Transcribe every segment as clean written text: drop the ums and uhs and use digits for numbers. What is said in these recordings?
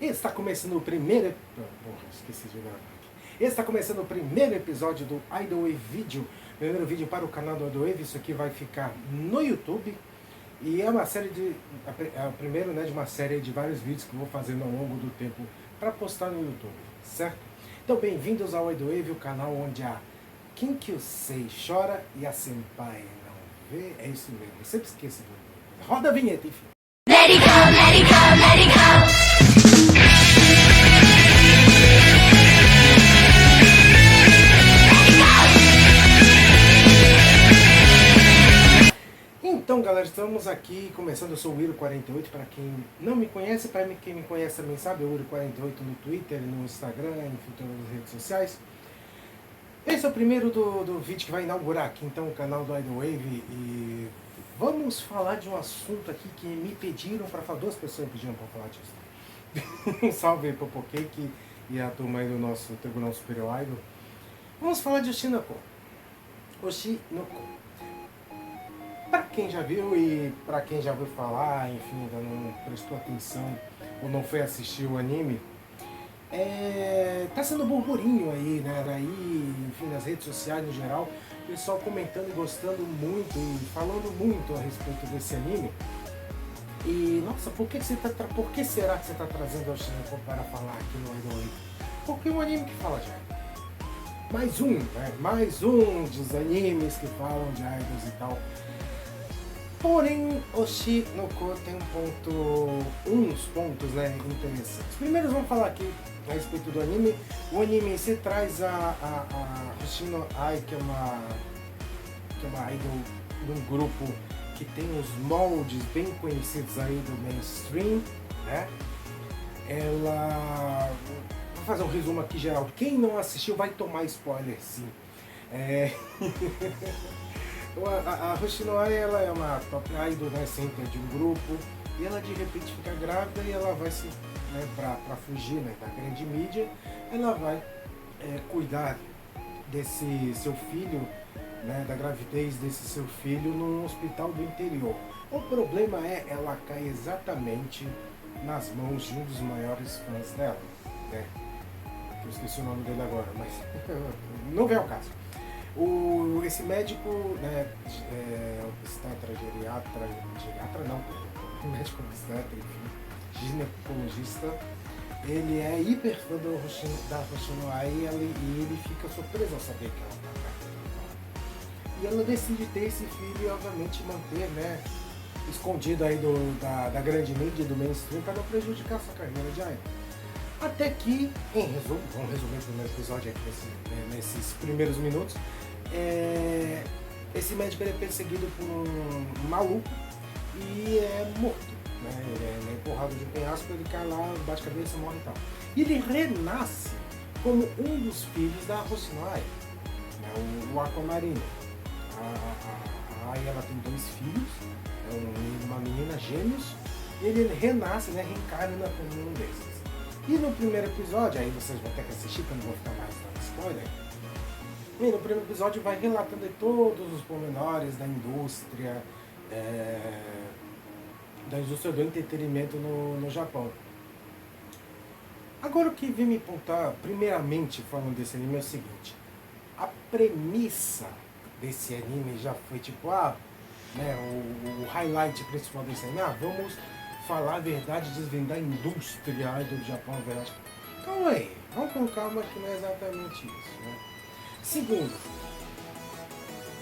Está começando o primeiro... Porra, esqueci de gravar aqui. Está começando o primeiro episódio do Idlewave Video. Primeiro vídeo para o canal do Idlewave. Isso aqui vai ficar no YouTube. E é uma série de... É o primeiro, né, de uma série de vários vídeos que eu vou fazendo ao longo do tempo para postar no YouTube, certo? Então, bem-vindos ao Idlewave, o canal onde a Kinkyu-sei chora e a Senpai não vê. É isso mesmo, eu sempre esqueço. Roda a vinheta, enfim. Let it go, let it go, let it go. Então, galera, estamos aqui começando. Eu sou o Wiro48, para quem não me conhece, para quem me conhece também sabe, o Wiro48 no Twitter, no Instagram, enfim, todas as redes sociais. Esse é o primeiro do vídeo que vai inaugurar aqui, então, o canal do Idlewave. E vamos falar de um assunto aqui que me pediram para falar, duas pessoas me pediram para falar disso. Um salve aí pro Pokeke e a turma aí do nosso Tribunal Superior Idol. Vamos falar de Oshinoko. Oshinoko. Para quem já viu e para quem já ouviu falar, enfim, ainda não prestou atenção ou não foi assistir o anime, tá sendo burburinho aí, né? Daí, enfim, nas redes sociais no geral, o pessoal comentando e gostando muito e falando muito a respeito desse anime. E, nossa, por que será que você está trazendo o Oshinoko para falar aqui no Idlewave? Porque é um anime que fala de idol. Mais um, né? Mais um dos animes que falam de idols e tal. Porém, Oshinoko tem uns pontos, né, interessantes. Primeiro vamos falar aqui a respeito do anime. O anime se traz a Hoshino Ai, que é uma idol de um grupo que tem os moldes bem conhecidos aí do mainstream, né? Ela... Vou fazer um resumo aqui geral. Quem não assistiu vai tomar spoiler, sim. A Hoshino Ai, ela é uma top idol, né, sempre de um grupo, e ela de repente fica grávida e ela vai se, né, pra fugir, né, da grande mídia, ela vai cuidar desse seu filho, né, da gravidez desse seu filho num hospital do interior. O problema é, ela cai exatamente nas mãos de um dos maiores fãs dela, né, eu esqueci o nome dele agora, mas não vem ao caso. Esse médico, né, geriatra não, médico obstetra, enfim, ginecologista, ele é hiper fã da Hoshino Ai e ele fica surpreso ao saber que ela está grávida. E ela decide ter esse filho e, obviamente, manter, né, escondido aí da grande mídia, do mainstream, para não prejudicar sua carreira de idol. Até que, em resumo, vamos resumir o primeiro episódio aqui nesses primeiros minutos. Esse médico ele é perseguido por um maluco e é morto, né? Ele é empurrado de um penhasco, ele cai lá, bate a cabeça, morre e tal. E ele renasce como um dos filhos da Hoshino Ai, né? O Aquamarine. A Ai, ela tem dois filhos, uma menina, gêmeos, e ele renasce, né, reencarna como um desses. E no primeiro episódio, aí vocês vão ter que assistir, que eu não vou ficar mais dando spoiler. E no primeiro episódio vai relatando todos os pormenores da indústria do entretenimento no Japão. Agora o que vem me apontar, primeiramente falando desse anime, é o seguinte: a premissa desse anime já foi tipo, né, o highlight principal desse anime, vamos falar a verdade, desvendar a indústria do Japão, a verdade. Calma aí, vamos com calma que não é exatamente isso, né? Segundo,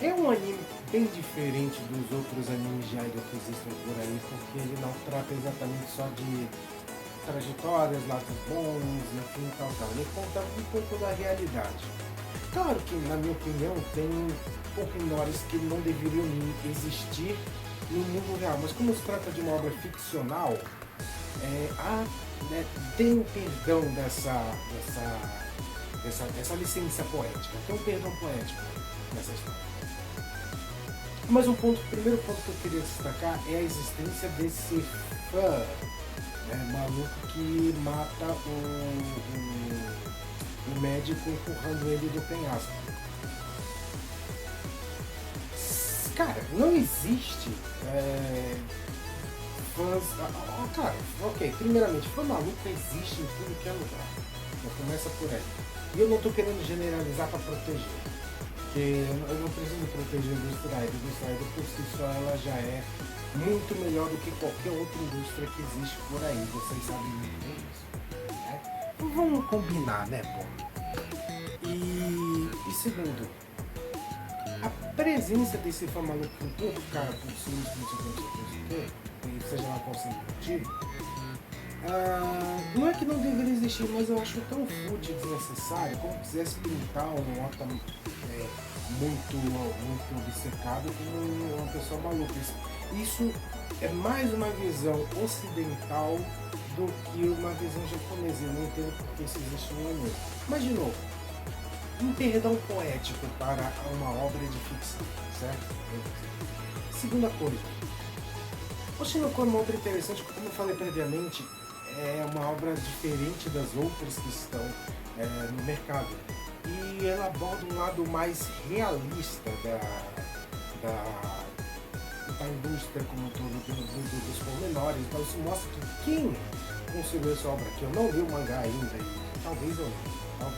é um anime bem diferente dos outros animes de idol que existem por aí, porque ele não trata exatamente só de trajetórias, lados bons, enfim, tal. Ele conta um pouco da realidade. Claro que, na minha opinião, tem pormenores que não deveriam existir no mundo real, mas como se trata de uma obra ficcional, tem um perdão dessa licença poética, tem um perdão poético nessa história. Mas o primeiro ponto que eu queria destacar é a existência desse fã, né, maluco que mata o médico empurrando ele do penhasco. Cara, não existe fãs. Cara, ok, primeiramente, fã maluco existe em tudo que é lugar. Já começa por aí. E eu não tô querendo generalizar para proteger. Porque eu não preciso proteger a indústria Idol. A indústria Idol por si só ela já é muito melhor do que qualquer outra indústria que existe por aí. Vocês sabem muito bem isso. Né? Então vamos combinar, né, pô? E segundo, a presença desse fã maluco por cara, por cima, e seja lá qual seja o motivo, não é que não deveria existir, mas eu acho tão fútil e desnecessário, como quisesse pintar um Ota muito obcecado como uma pessoa maluca. Isso é mais uma visão ocidental do que uma visão japonesa. Eu não entendo porque isso existe no anime. Mas de novo, um perdão poético para uma obra de ficção, certo? Segunda coisa, Oshinoko é uma obra interessante, como eu falei previamente, é uma obra diferente das outras que estão no mercado. E ela aborda um lado mais realista da indústria como um todo, dos pormenores. Então isso mostra que quem construiu essa obra aqui, eu não li o mangá ainda, e talvez eu leia,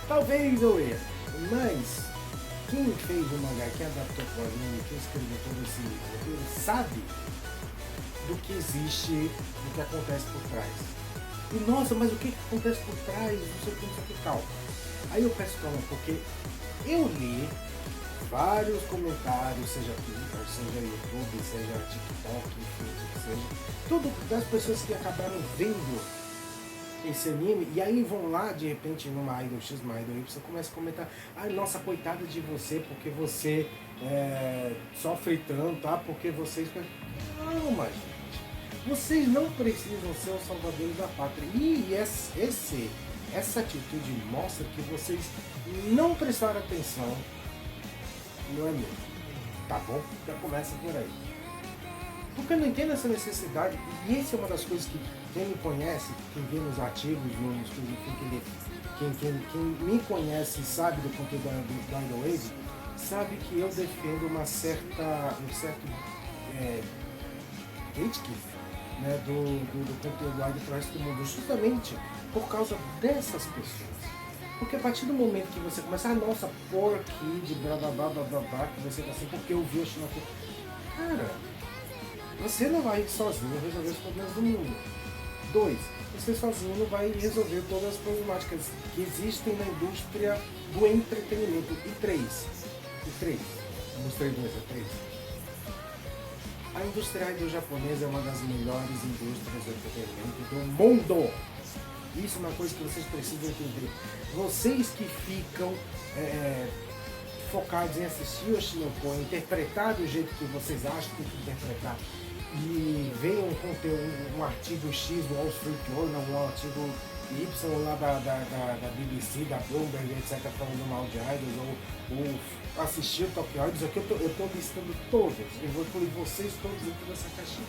talvez eu leia, mas quem fez o mangá, quem adaptou para o anime, quem escreveu todo esse livro, ele sabe do que existe, do que acontece por trás. E nossa, mas o que acontece por trás, não sei o que, não sei o que tal. Aí eu peço calma, porque eu li vários comentários, seja Twitter, seja YouTube, seja TikTok, enfim, o que seja, tudo das pessoas que acabaram vendo esse anime, e aí vão lá de repente numa Idol X, numa Idol Y, começa a comentar, ai nossa, coitada de você, porque você sofre tanto, porque vocês... Calma, gente, vocês não precisam ser os salvadores da pátria, e essa atitude mostra que vocês não prestaram atenção no anime, tá bom? Já começa por aí. Porque eu não entendo essa necessidade, e essa é uma das coisas que quem me conhece, quem vê nos ativos, nos quem me conhece e sabe do conteúdo da Idol Wave, sabe que eu defendo um certo gatekeep, né, do conteúdo Idol para o resto do mundo, justamente por causa dessas pessoas. Porque a partir do momento que você começa, nossa, por kid, blá blá blá blá blá blá, que você tá assim, porque eu vi o Oshinoko. Cara, você não vai sozinho resolver os problemas do mundo. 2, você sozinho não vai resolver todas as problemáticas que existem na indústria do entretenimento. E 3, eu mostrei 2, é 3. A indústria idol japonesa é uma das melhores indústrias de entretenimento do mundo. Isso é uma coisa que vocês precisam entender. Vocês que ficam focados em assistir o Shinoko, interpretar do jeito que vocês acham que tem que interpretar, e veem um artigo X do Wall Street Journal, um artigo Y lá da BBC, da Bloomberg, etc., falando mal de idols, ou assistir o Tokyo Idols, aqui eu estou listando todos, eu vou incluir vocês todos dentro dessa caixinha.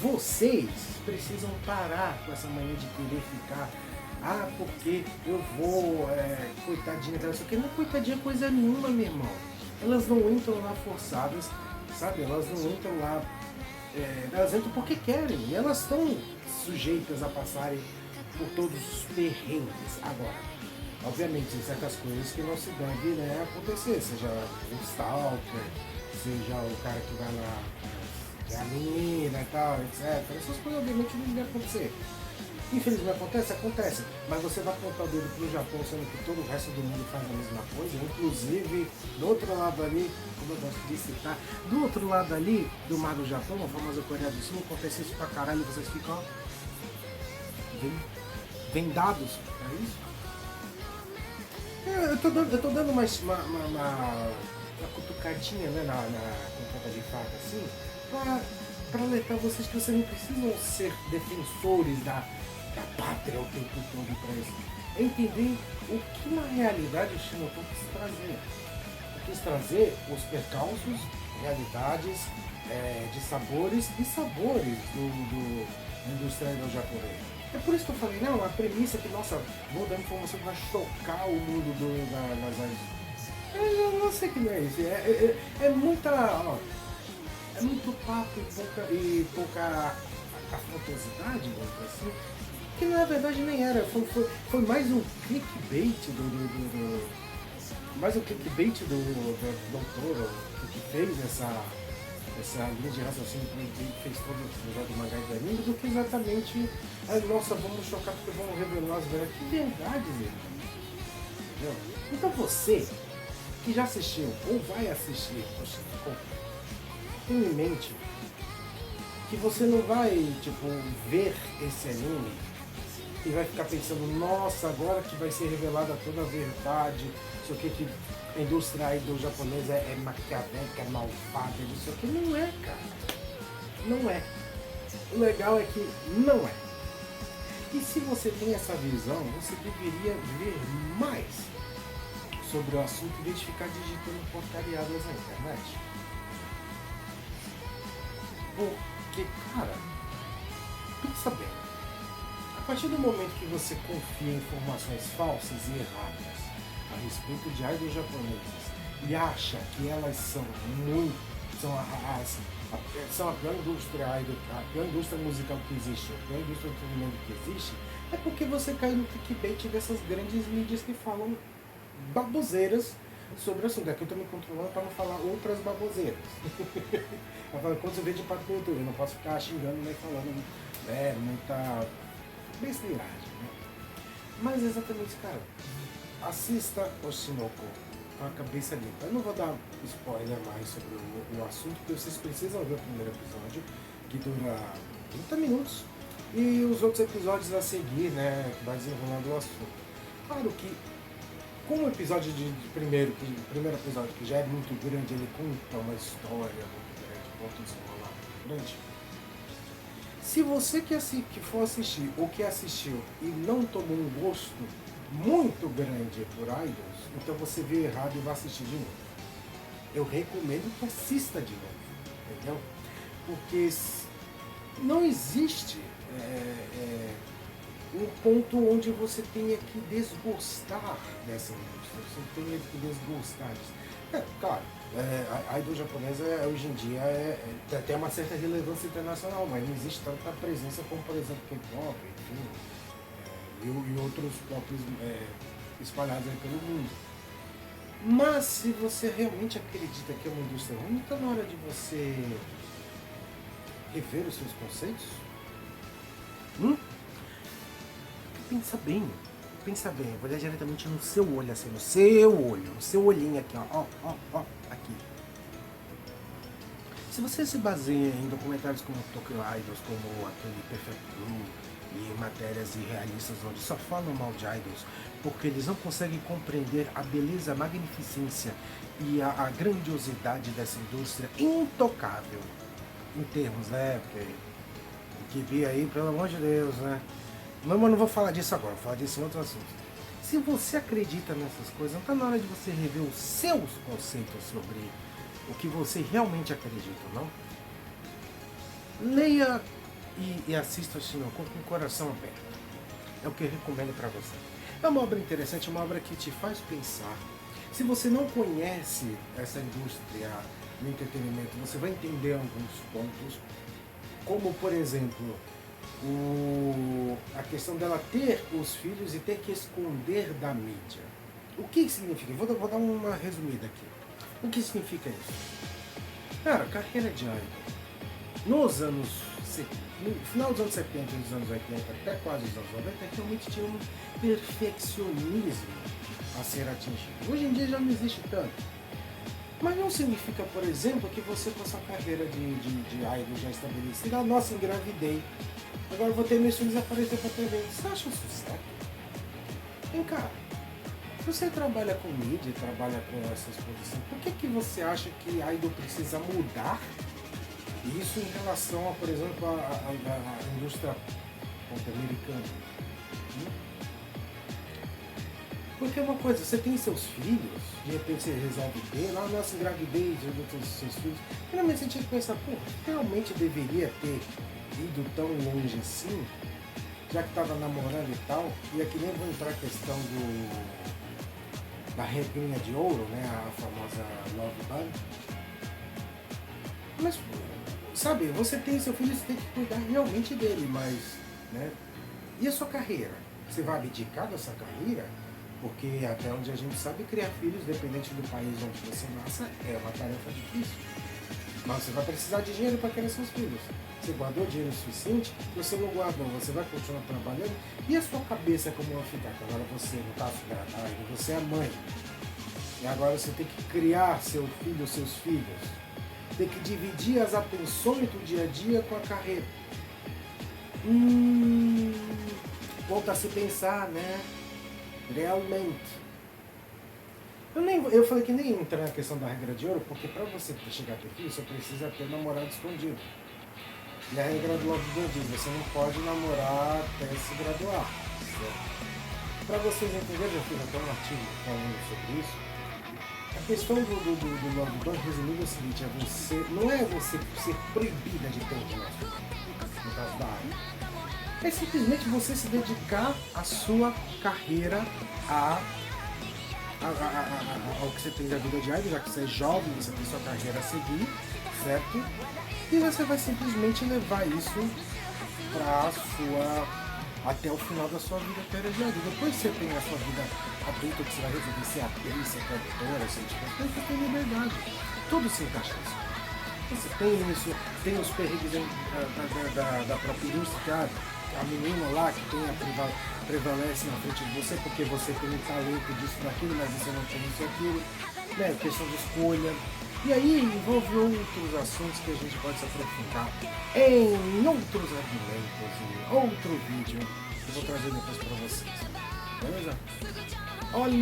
Vocês precisam parar com essa mania de querer ficar, porque eu vou, coitadinha dela, só que não é coitadinha coisa nenhuma, meu irmão. Elas não entram lá forçadas, sabe? Elas não entram lá, elas entram porque querem, e elas estão sujeitas a passarem por todos os perrengues. Agora, obviamente, tem certas coisas que não se deve, né, acontecer, seja o stalker, seja o cara que vai lá, a menina e tal, etc. Essas coisas obviamente não devem acontecer. Infelizmente acontece, mas você vai apontar o dedo pro Japão, sendo que todo o resto do mundo faz a mesma coisa, inclusive do outro lado ali, como eu gosto de citar, do outro lado ali do mar do Japão, a famosa Coreia do Sul, acontece isso pra caralho, vocês ficam vendados, é isso? Eu tô dando uma cutucadinha, né, com ponta de faca assim, para alertar vocês que vocês não precisam ser defensores da pátria o tempo todo para isso. É entender o que na realidade o Shinoko quis trazer. Quis trazer os percalços, realidades, de sabores e sabores da indústria japonesa. É por isso que eu falei, não, a premissa é que, nossa, vou dar informação que vai chocar o mundo das artes. Eu não sei que não é isso. É muita. muito papo e pouca afrontosidade, vamos dizer assim, que na verdade nem era, foi mais um clickbait mais um clickbait do autor que fez essa linha de raciocínio que fez todo o lugar do mangá e do anime, do que exatamente, nossa, vamos chocar porque vamos revelar as verdades. Que verdades, entendeu? Então você, que já assistiu ou vai assistir, tenha em mente que você não vai, tipo, ver esse anime e vai ficar pensando, nossa, agora que vai ser revelada toda a verdade, isso aqui que a indústria idol japonesa é maquiavélica, é malvada, isso aqui não é, cara. Não é. O legal é que não é. E se você tem essa visão, você deveria ver mais sobre o assunto em vez de ficar digitando porcariadas na internet. Porque, cara, pensa bem. A partir do momento que você confia em informações falsas e erradas a respeito de idols japoneses e acha que elas são a pior indústria idol, a pior indústria musical que existe, a pior indústria de entretenimento que existe, é porque você cai no clickbait dessas grandes mídias que falam baboseiras sobre o assunto. Aqui eu estou me controlando para não falar outras baboseiras. Quando você vê de pato no YouTube, eu não posso ficar xingando nem falando muita besteiragem, né? Mas exatamente, cara, assista Oshinoko com a cabeça limpa. Eu não vou dar spoiler mais sobre o assunto, porque vocês precisam ver o primeiro episódio, que dura 30 minutos, e os outros episódios a seguir, né, que vai desenrolando o assunto. Claro que, como o episódio de primeiro episódio, que já é muito grande, ele conta uma história muito grande, ponto desenrolar muito grande. Se você que for assistir ou que assistiu e não tomou um gosto muito grande por idols, então você viu errado e vai assistir de novo. Eu recomendo que assista de novo, entendeu? Porque não existe um ponto onde você tenha que desgostar dessa indústria, você tenha que desgostar disso. Claro, a idol japonesa hoje em dia tem uma certa relevância internacional, mas não existe tanta presença como, por exemplo, K-pop, enfim, e outros pop espalhados aí pelo mundo. Mas se você realmente acredita que é uma indústria ruim, não está na hora de você rever os seus conceitos? Pensa bem, vou olhar diretamente no seu olho, assim, no seu olhinho aqui, ó, aqui. Se você se baseia em documentários como Tokyo Idols, como aquele Perfect Blue, e matérias irrealistas onde só falam mal de idols, porque eles não conseguem compreender a beleza, a magnificência e a grandiosidade dessa indústria intocável, em termos, né, porque o que vi aí, pelo amor de Deus, né. Mas eu não vou falar disso agora, vou falar disso em outro assunto. Se você acredita nessas coisas, não está na hora de você rever os seus conceitos sobre o que você realmente acredita, não? Leia e assista o Oshinoko com o coração aberto. É o que eu recomendo para você. É uma obra interessante, uma obra que te faz pensar. Se você não conhece essa indústria do entretenimento, você vai entender alguns pontos, como por exemplo, a questão dela ter os filhos e ter que esconder da mídia. O que significa? Vou dar uma resumida aqui. O que significa isso? Cara, carreira de idol. No final dos anos 70 e dos anos 80, até quase os anos 90, realmente tinha um perfeccionismo a ser atingido. Hoje em dia já não existe tanto. Mas não significa, por exemplo, que você com a sua carreira de idol já estabelecida, nossa, engravidei. Agora vou ter meus filhos aparecer pra TV. Você acha isso certo? Vem cá. Você trabalha com mídia, trabalha com essa exposição, por que você acha que a idol precisa mudar isso em relação a, por exemplo, a indústria norte-americana? Porque é uma coisa, você tem seus filhos, de repente você resolve ter, nossa, engravidez, eu tenho seus filhos. Realmente você tinha que pensar, realmente deveria ter ido tão longe assim, já que estava namorando e tal, e aqui nem vou entrar a questão da regrinha de ouro, né, a famosa Love Band. Mas sabe, você tem seu filho, você tem que cuidar realmente dele, mas, né? E a sua carreira? Você vai abdicar dessa carreira? Porque até onde a gente sabe, criar filhos, dependente do país onde você nasça, é uma tarefa difícil. Mas você vai precisar de dinheiro para criar seus filhos. Você guardou dinheiro suficiente? Você não guardou, você vai continuar trabalhando? E a sua cabeça como vai ficar? Que agora você não está grávida, você é mãe. E agora você tem que criar seu filho, seus filhos. Tem que dividir as atenções do dia a dia com a carreira. Volta a se pensar, né? Realmente. Eu falei que nem entrar na questão da regra de ouro, porque para você chegar a ter filho, você precisa ter namorado escondido. E a regra do Love diz, você não pode namorar até se graduar. Para vocês entenderem, eu fiz até um artigo falando sobre isso. A questão do Love Dog, resumindo, é o seguinte, não é você ser proibida de ter um relacionamento, no caso da área. É simplesmente você se dedicar à sua carreira, ao que você tem da vida diária, já que você é jovem, você tem sua carreira a seguir, certo? E você vai simplesmente levar isso até o final da sua vida diária. Depois você tem a sua vida adulta, que você vai resolver ser atriz, ser cantora, ser tipo, você tem liberdade. Tudo se encaixa nisso. Você tem isso, tem os perrengues da própria indústria, a menina lá que prevalece na frente de você porque você tem um talento disso, daquilo, mas você não tem isso e aquilo, né? Questão de escolha. E aí envolve outros assuntos que a gente pode se aprofundar em outros argumentos, em outro vídeo que eu vou trazer depois para vocês. Beleza? Olha,